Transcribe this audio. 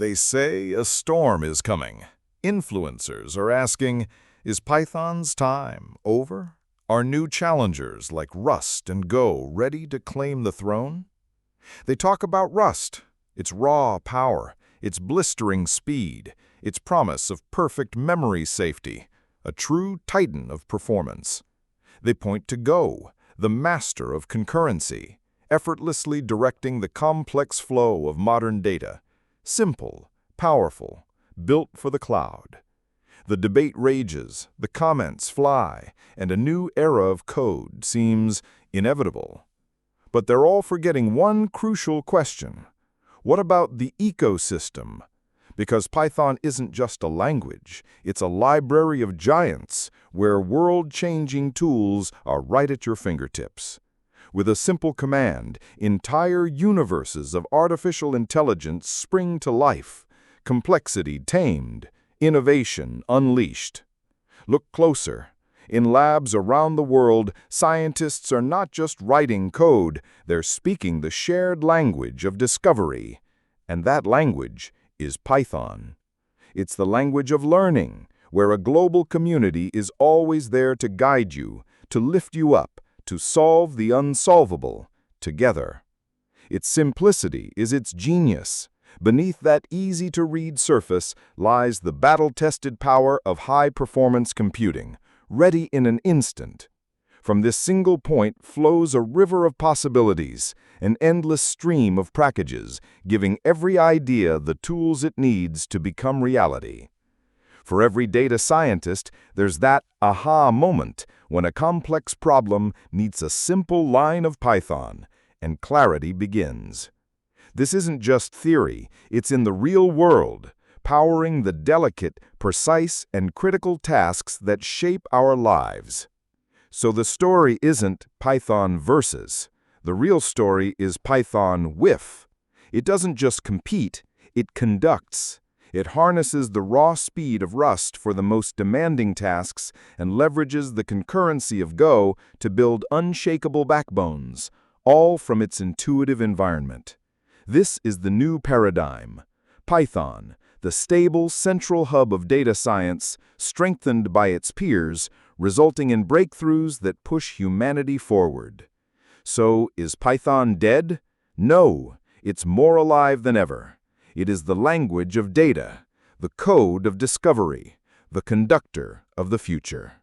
They say a storm is coming. Influencers are asking, is Python's time over? Are new challengers like Rust and Go ready to claim the throne? They talk about Rust, its raw power, its blistering speed, its promise of perfect memory safety, a true titan of performance. They point to Go, the master of concurrency, effortlessly directing the complex flow of modern data. Simple, powerful, built for the cloud. The debate rages, the comments fly, and a new era of code seems inevitable. But they're all forgetting one crucial question. What about the ecosystem? Because Python isn't just a language, it's a library of giants where world-changing tools are right at your fingertips. With a simple command, entire universes of artificial intelligence spring to life, complexity tamed, innovation unleashed. Look closer. In labs around the world, scientists are not just writing code, they're speaking the shared language of discovery. And that language is Python. It's the language of learning, where a global community is always there to guide you, to lift you up, to solve the unsolvable together. Its simplicity is its genius. Beneath that easy-to-read surface lies the battle-tested power of high-performance computing, ready in an instant. From this single point flows a river of possibilities, an endless stream of packages, giving every idea the tools it needs to become reality. For every data scientist, there's that aha moment when a complex problem meets a simple line of Python, and clarity begins. This isn't just theory, it's in the real world, powering the delicate, precise, and critical tasks that shape our lives. So the story isn't Python versus. The real story is Python with. It doesn't just compete, it conducts. It harnesses the raw speed of Rust for the most demanding tasks and leverages the concurrency of Go to build unshakable backbones, all from its intuitive environment. This is the new paradigm. Python, the stable central hub of data science, strengthened by its peers, resulting in breakthroughs that push humanity forward. So, is Python dead? No, it's more alive than ever. It is the language of data, the code of discovery, the conductor of the future.